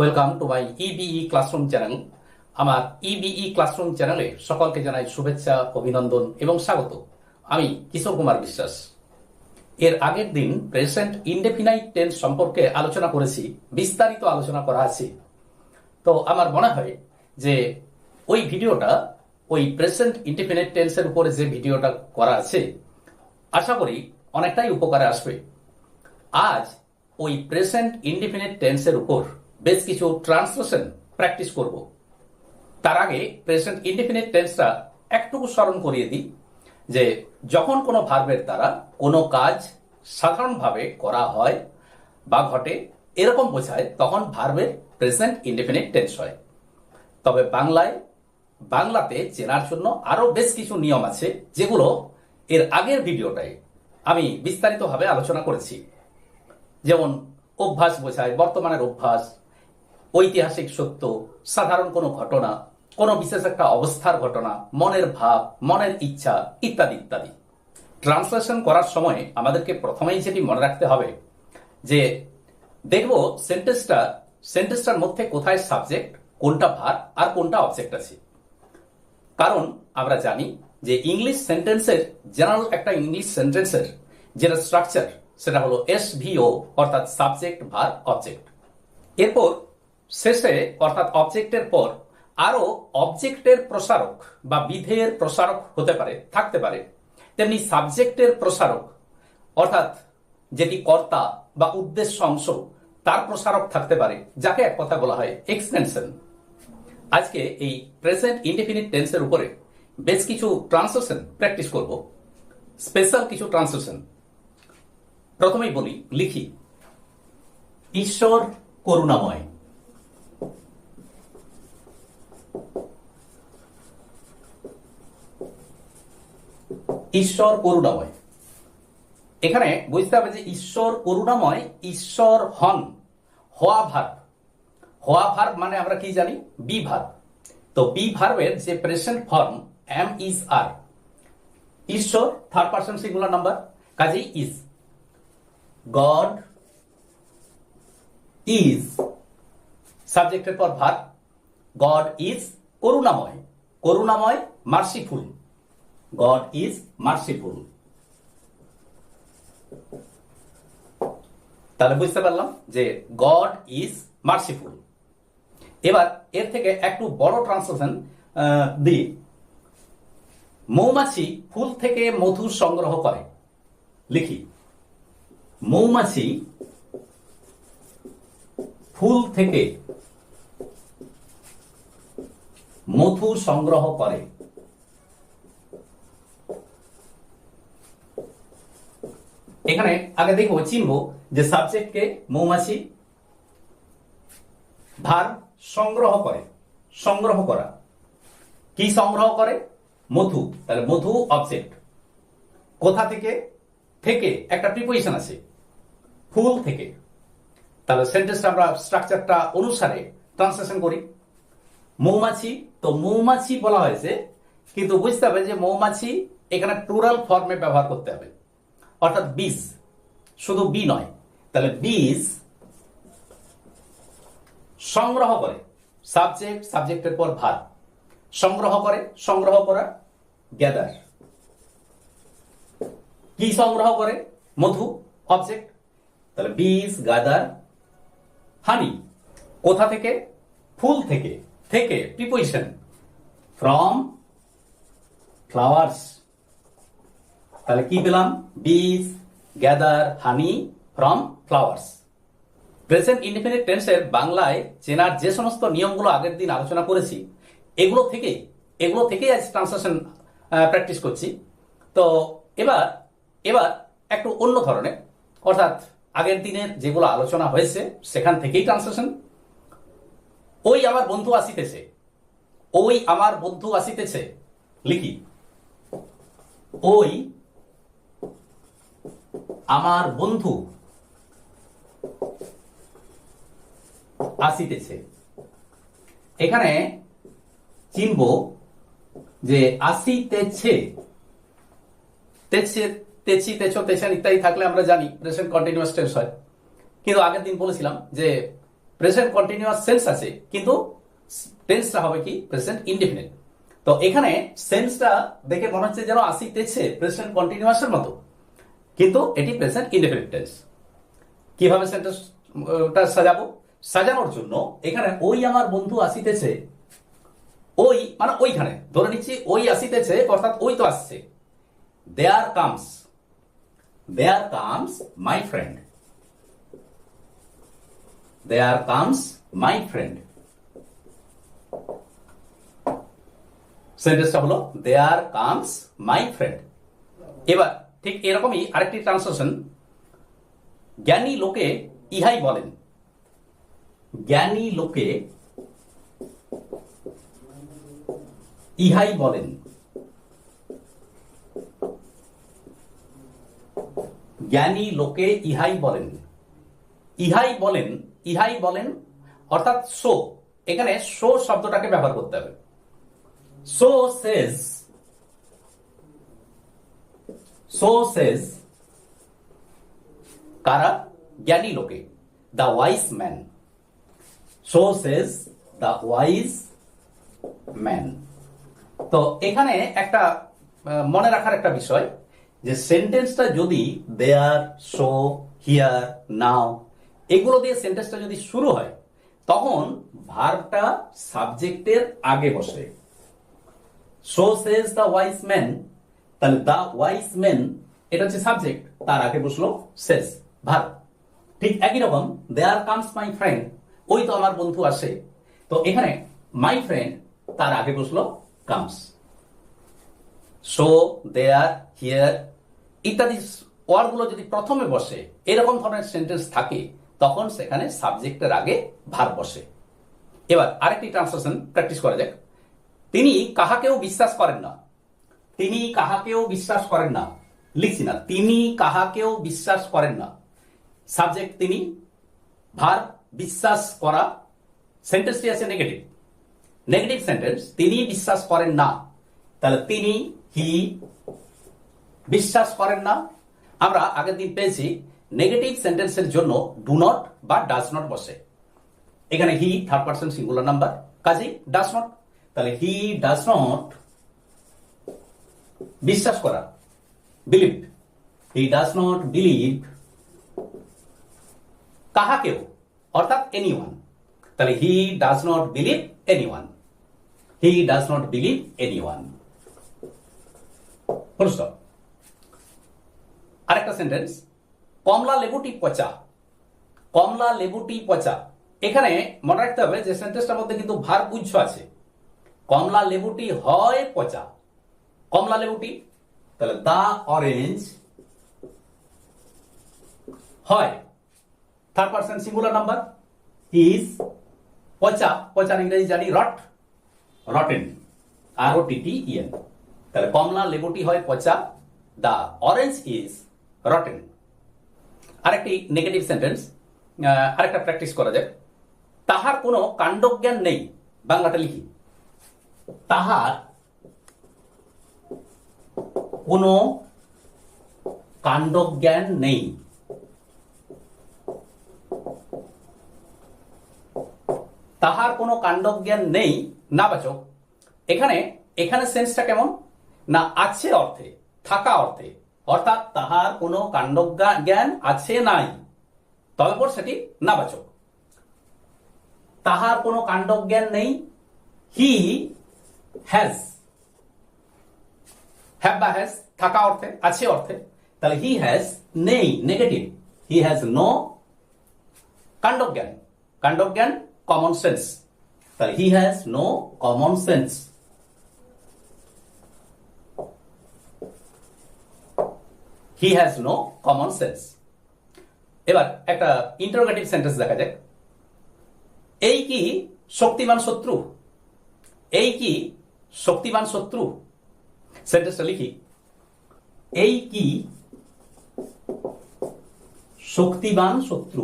Welcome to my EBE classroom channel. আমার EBE classroom চ্যানেলে সকলকে জানাই শুভেচ্ছা, অভিনন্দন এবং স্বাগত। আমি কিশোর কুমার বিশ্বাস। এর আগের দিন প্রেজেন্ট ইনডেফিনাইট টেন্স সম্পর্কে আলোচনা করেছি, বিস্তারিত আলোচনা করা আছে। তো আমার মনে হয় যে ওই ভিডিওটা, ওই প্রেজেন্ট ইনডেফিনাইট টেন্সের উপরে যে ভিডিওটা করা আছে, আশা করি অনেকটাই উপকারে আসবে। আজ ওই প্রেজেন্ট ইনডেফিনিট টেন্সের উপর বেশ কিছু ট্রান্সলেশন প্র্যাকটিস করব। তার আগে প্রেজেন্ট ইনডেফিনিট টেন্সটা একটুকু স্মরণ করিয়ে দিই যে যখন কোনো ভার্বের দ্বারা কোনো কাজ সাধারণভাবে করা হয় বা ঘটে এরকম বোঝায়, তখন ভার্বের প্রেজেন্ট ইনডেফিনিট টেন্স হয়। তবে বাংলাতে চেনার জন্য আরো বেশ কিছু নিয়ম আছে, যেগুলো এর আগের ভিডিওটায় আমি বিস্তারিতভাবে আলোচনা করেছি। যেমন অভ্যাস বোঝায় বর্তমানের অভ্যাস, ঐতিহাসিক সত্য, সাধারণ কোনো ঘটনা, কোনো বিশেষ একটা অবস্থার ঘটনা, মনের ভাব, মনের ইচ্ছা ইত্যাদি ইত্যাদি। ট্রান্সলেশন করার সময় আমাদেরকে প্রথমেই যেটি মনে রাখতে হবে যে দেখব সেন্টেন্সটার মধ্যে কোথায় সাবজেক্ট, কোনটা ভার্ব আর কোনটা অবজেক্ট আছে। কারণ আমরা জানি যে ইংলিশ সেন্টেন্সের জেনারেল একটা ইংলিশ সেন্টেন্সের যেটা স্ট্রাকচার, সেটা হলো SVO, অর্থাৎ সাবজেক্ট ভার্ব অবজেক্ট। এরপর শেষে অর্থাৎ অবজেক্টের পর আরো অবজেক্টের প্রসারক বা বিধেয়ের প্রসারক থাকতে পারে। তেমনি সাবজেক্টের প্রসারক অর্থাৎ যেটি কর্তা বা উদ্দেশ্য অংশ, তার প্রসারক থাকতে পারে, যাকে এক কথা বলা হয় এক্সটেনশন। আজকে এই প্রেজেন্ট ইনডেফিনিট টেন্সের উপরে বেশ কিছু ট্রান্সলেশন প্র্যাকটিস করব, স্পেশাল কিছু ট্রান্সলেশন। প্রথমেই বলি, লিখি, ঈশ্বর করুণাময়। ঈশ্বর করুণাময়। এখানে বুঝতে হবে যে ঈশ্বর করুণাময়, ঈশ্বর হন হওয়া ভার্ব। হওয়া ভার্ব মানে আমরা কি জানি? Be verb. তো বি ভার্বের যে প্রেজেন্ট ফর্ম এম ইজ আর, ঈশ্বর থার্ড পারসন সিঙ্গুলার নাম্বার, কাজেই ইজ। গড ইজ সাবজেক্টের পর verb, god is Karunamoy. Karunamoy merciful, god is merciful. তাহলে বুঝতে পারলাম যে গড ইজ মার্সিফুল। এবার এর থেকে একটু বড় ট্রান্সলেশন দিই। মৌমাছি ফুল থেকে মধু সংগ্রহ করে। লিখি, মৌমাছি ফুল থেকে মধু সংগ্রহ করে। এখানে আগে দেখবো, চিনবো যে সাবজেক্টকে মৌমাছি, ভার্ব সংগ্রহ করে, সংগ্রহ করা। কি সংগ্রহ করে? মধু। তাহলে মধু অবজেক্ট। কোথা থেকে? থেকে একটা প্রিপোজিশন আছে, ফুল থেকে। তাহলে সেন্টেন্সটা আমরা স্ট্রাকচারটা অনুসারে ট্রান্সলেশন করি। মৌমাছি, তো মৌমাছি বলা হয়েছে, কিন্তু বুঝতে হবে যে মৌমাছি এখানে প্লুরাল ফর্মে ব্যবহার করতে হবে, অর্থাৎ বীজ, শুধু বি নয়। তাহলে বীজ সংগ্রহ করে, সাবজেক্ট, সাবজেক্টের পর ভার্ব। সংগ্রহ করে, সংগ্রহ করা, গ্যাদার। কি সংগ্রহ করে? মধু অবজেক্ট। তাহলে বীজ, গ্যাদার, হানি। কোথা থেকে? ফুল থেকে। থেকে প্রিপোজিশন, ফ্রম ফ্লাওয়ার্স। তাহলে কি পেলাম? বীজ, gather, honey from flowers. Present indefinite টেন্সের বাংলায় চেনার যে সমস্ত নিয়মগুলো আগের দিন আলোচনা করেছি, এগুলো থেকেই আজ ট্রান্সলেশন প্র্যাকটিস করছি। তো এবার একটু অন্য ধরনের, অর্থাৎ আগের দিনের যেগুলো আলোচনা হয়েছে সেখান থেকেই ট্রান্সলেশন। ওই আমার বন্ধু আসিতেছে। ওই আমার বন্ধু আসিতেছে। লিখি, ওই আমার বন্ধু আসিতেছে। এখানে চিনব যে আসিতেছে, তেছি, তেছো, তেছেন ইত্যাদি থাকলে আমরা জানি প্রেজেন্ট কন্টিনিউয়াস টেন্স হয়। কিন্তু আগের দিন বলেছিলাম যে প্রেজেন্ট কন্টিনিউয়াস সেন্স আছে, কিন্তু টেন্সটা হবে কি প্রেজেন্ট ইনডেফিনিট। তো এখানে সেন্সটা দেখে মনে হচ্ছে যেন আসিতেছে প্রেজেন্ট কন্টিনিউয়াসের মতো, কিন্তু এটি প্রেজেন্ট ইনডেফিনিট টেন্স। কিভাবে সেন্টেন্সটা সাজাবো? সাজানোর জন্য এখানে ওই আমার বন্ধু আসিতেছে, ওই মানে ওইখানে ধরে নিচ্ছি ওই আসিতেছে, অর্থাৎ ওই তো আসছে। There comes my friend, there comes my friend. সেন্টেন্সটা হলো দেয়ার কামস মাই ফ্রেন্ড। এবার ঠিক এরকমই আরেকটি ট্রান্সলেশন, জ্ঞানী লোকে ইহাই বলেন, জ্ঞানী লোকে ইহাই বলেন, জ্ঞানী লোকে ইহাই বলেন। ইহাই বলেন, ইহাই বলেন অর্থাৎ সো, এখানে সো শব্দটাকে ব্যবহার করতে হবে। সো সেজ, সো সেজ কারা? জ্ঞানী লোকে, the wise man. So says the wise man. তো এখানে একটা মনে রাখার একটা বিষয়, যে সেন্টেন্সটা যদি দেয়ার, সো, হিয়ার, নাও এগুলো দিয়ে সেন্টেন্সটা যদি শুরু হয়, তখন ভার্বটা সাবজেক্টের আগে বসে। So says the wise man, তাহলে দ্য ওয়াইজ ম্যান এটা হচ্ছে সাবজেক্ট, তার আগে বসলো সেজ ভার্ব। ঠিক একই রকম দেয়ার কামস মাই ফ্রেন্ড, ওই তো আমার বন্ধু আসে, তো এখানে মাই ফ্রেন্ড তার আগে বসলো কামস। সো, দেয়ার, হিয়ার ইত্যাদি ওয়ার্ডগুলো যদি প্রথমে বসে, এরকম ধরনের সেন্টেন্স থাকে, তখন সেখানে সাবজেক্টের আগে ভার্ব বসে। এবার আরেকটি ট্রান্সলেশন প্র্যাকটিস করা যাক। তিনি কাহাকেও বিশ্বাস করেন না, তিনি কাহাকেও বিশ্বাস করেন না, লিখছি না, তিনি কাহাকেও বিশ্বাস করেন না। সাবজেক্ট তিনি, ভার্ব বিশ্বাস করা, সেন্টেন্সটি আছে নেগেটিভ, নেগেটিভ সেন্টেন্স, তিনি বিশ্বাস করেন না, তাহলে তিনি, হি বিশ্বাস করেন না। আমরা আগের দিন পেয়েছি নেগেটিভ সেন্টেন্সের জন্য ডু নট বা ডাজ নট বসে। এখানে he third person singular number, কাজেই ডাজ নট, তাহলে হি ডাজ নট বিশ্বাস করা, believe, he does not believe কাহাকেও অর্থাৎ এনিওয়ান, তাহলে he does not believe anyone, he does not believe anyone. Full stop. আরেকটা সেন্টেন্স, কমলা লেবুটি পচা, কমলা লেবুটি পচা। এখানে মনে রাখতে হবে যে সেন্টেন্সটার মধ্যে কিন্তু ভার্ব গুচ্ছ আছে। কমলা লেবুটি হয় পচা, কমলা লেবুটি, তাহলে দা অরেঞ্জ হয়, third person singular number, is পচা, পচার ইংরেজি জানি রট, রটেন, ROTTEN, তাহলে কমলা লেবুটি হয় পচা, দা অরেঞ্জ ইজ রটেন। আরেকটি নেগেটিভ সেন্টেন্স, আরেকটা প্র্যাকটিস করা যায়, তাহার কোনো কাণ্ডজ্ঞান নেই, বাংলাটা লিখি, তাহার কোনো কাণ্ডজ্ঞান নেই, তাহার কোনো কাণ্ডজ্ঞান নেই নাবাচক। এখানে এখানে সেন্সটা কেমন না, আছে অর্থে, থাকা অর্থে, অর্থাৎ তাহার কোনো কাণ্ডজ্ঞান আছে নাই, তবে পর সেটি নাবাচক। তাহার কোনো কাণ্ডজ্ঞান নেই, হি হ্যাজ, হ্যাভ বা হ্যাজ থাকা অর্থে, আছে অর্থে, তাহলে হি হ্যাজ নেই, নেগেটিভ, হি হ্যাজ নো কাণ্ডজ্ঞান, কাণ্ডজ্ঞান কমন সেন্স, তাহলে he has no common sense. He has no common sense. এবার একটা ইন্টারোগেটিভ সেন্টেন্স দেখা যাক, এই কি শক্তিমান শত্রু, এই কি শক্তিমান শত্রু। সেন্টেন্সটা লিখি, এই কি শক্তিমান শত্রু।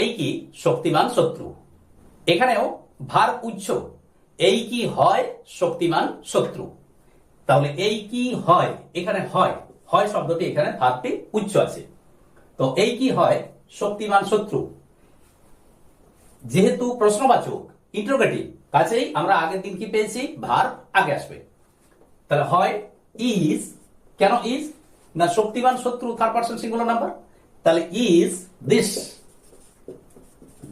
এই কি শক্তিমান শত্রু। এখানেও ভার্ব উচ্চ, এই কি হয় শক্তিমান শত্রু, তাহলে এই কি হয়, এখানে হয়, হয় শব্দটি এখানে ভার্বটি উচ্চ আছে। তো এই কি হয়, শক্তিমান শত্রু। যেহেতু প্রশ্নবাচক ইন্টারোগেটিভ, কাজেই আমরা আগের দিন কি পেয়েছি, ভার্ব আগে আসবে। তাহলে হয় ইজ, কেন ইজ না, শক্তিমান শত্রু থার্ড পারসন সিঙ্গুলার নাম্বার, তাহলে ইজ দিস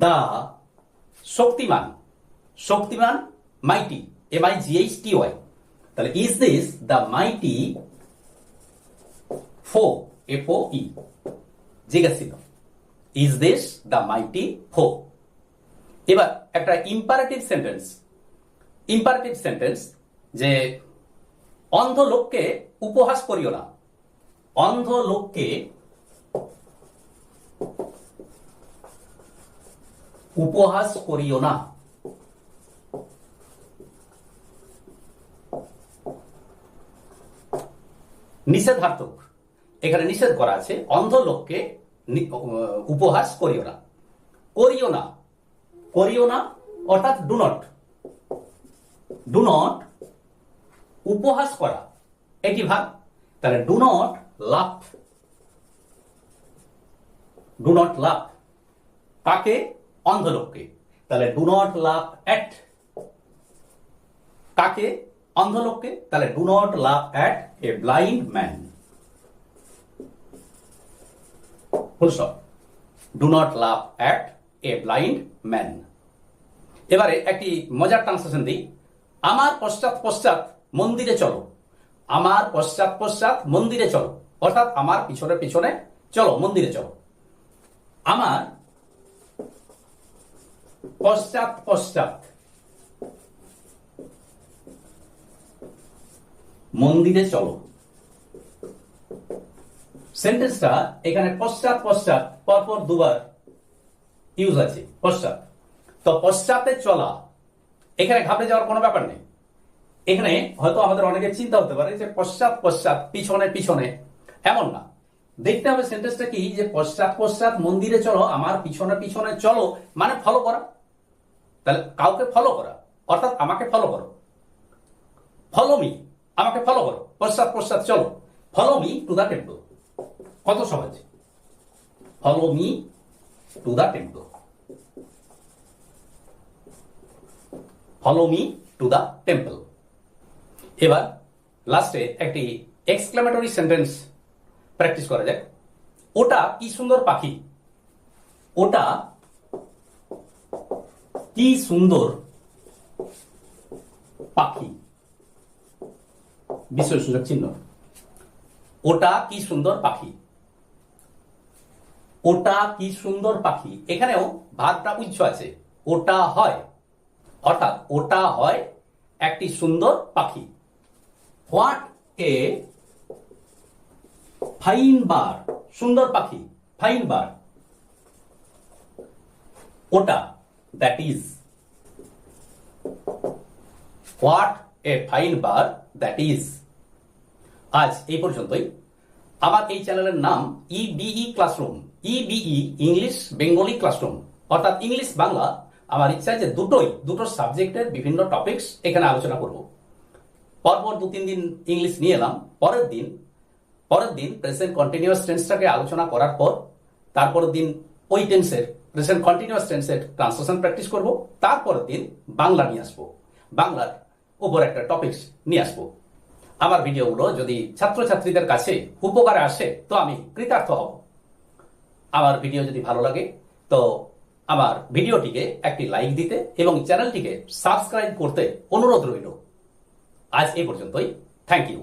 দা শক্তিমান, শক্তিমান মাইটি, MIGHTY, তাহলে ইজ দিস দা মাইটি ফো, FOE, জিজ্ঞাসিত, ইজ দিস দা মাইটি ফো। এবার একটা ইম্পারেটিভ সেন্টেন্স, ইম্পারেটিভ সেন্টেন্স যে অন্ধ লোককে উপহাস করিও না, অন্ধ লোককে উপহাস করিও না। নিষেধার্থক, এখানে নিষেধ করা আছে, অন্ধ লোককে উপহাস করিও না। করিও না, করিও না অর্থাৎ ডু নট, ডু নট, উপহাস করা এটি ভাব, তাহলে do not love, do not love, কাকে, অন্ধ লোককে, তাহলে ডু নট লাভ অ্যাট, কাকে, অন্ধ লোককে, তাহলে do not love at a blind man, full stop, do not love at a blind man. এবারে একটি মজার ট্রান্সলেশন দিই, আমার পশ্চাৎ পশ্চাৎ মন্দিরে চলো, আমার পশ্চাৎ পশ্চাৎ মন্দিরে চলো, অর্থাৎ আমার পিছনে পিছনে চলো, মন্দিরে চলো। আমার পশ্চাৎ পশ্চাৎ মন্দিরে চলো, সেন্টেন্সটা এখানে পশ্চাৎ পশ্চাৎ পরপর দুবার ইউজ আছে, পশ্চাৎ। তো পশ্চাতে চলা, এখানে ঘাবড়ে যাওয়ার কোনো ব্যাপার নেই। এখানে হয়তো আমাদের অনেকের চিন্তা হতে পারে যে পশ্চাৎ পশ্চাৎ পিছনে পিছনে, এমন না। দেখতে হবে সেন্টেন্সটা কি, যে পশ্চাৎ পশ্চাৎ মন্দিরে চলো, আমার পিছনে পিছনে চলো, মানে ফলো করা, তাহলে কাউকে ফলো করা, অর্থাৎ আমাকে ফলো করো, ফলো মি, আমাকে ফলো করো, পশ্চাৎ পশ্চাৎ চলো, follow me to the temple, কত সহজ, follow me to the temple, follow me to the temple. এবার লাস্টে একটি এক্সক্লেমেটরি সেন্টেন্স প্র্যাকটিস করা যাক। ওটা কি সুন্দর পাখি, ওটা কি সুন্দর পাখি, বিস্ময়সূচক চিহ্ন, ওটা কি সুন্দর পাখি, ওটা কি সুন্দর পাখি, এখানেও ভাবটা উচ্চ আছে, ওটা হয়, অর্থাৎ ওটা হয় একটি সুন্দর পাখি। হোয়াট এ ফাইন বার্ড, সুন্দর পাখি, ফাইন বার্ড, ওটা, that is, what a fine bird that is. আজ এই পর্যন্তই। আমার এই চ্যানেলের নাম ইবিই ক্লাসরুম, ইবিই ইংলিশ বেঙ্গলি ক্লাসরুম, অর্থাৎ ইংলিশ বাংলা। আমার ইচ্ছা যে দুটো সাবজেক্টের বিভিন্ন টপিকস এখানে আলোচনা করব। পরপর 2-3 দিন ইংলিশ নিয়ে এলাম, পরের দিন প্রেজেন্ট কন্টিনিউয়াস টেন্সটাকে আলোচনা করার পর তারপরের দিন ওই টেন্সের, প্রেজেন্ট কন্টিনিউয়াস টেন্সের ট্রান্সলেশন প্র্যাকটিস করব, তারপরের দিন বাংলা নিয়ে আসবো, বাংলার উপর একটা টপিকস নিয়ে আসবো। আমার ভিডিওগুলো যদি ছাত্রছাত্রীদের কাছে উপকারে আসে তো আমি কৃতার্থ হব। আমার ভিডিও যদি ভালো লাগে তো আমার ভিডিওটিকে একটি লাইক দিতে এবং চ্যানেলটিকে সাবস্ক্রাইব করতে অনুরোধ রইল। আজ এই পর্যন্তই, থ্যাংক ইউ।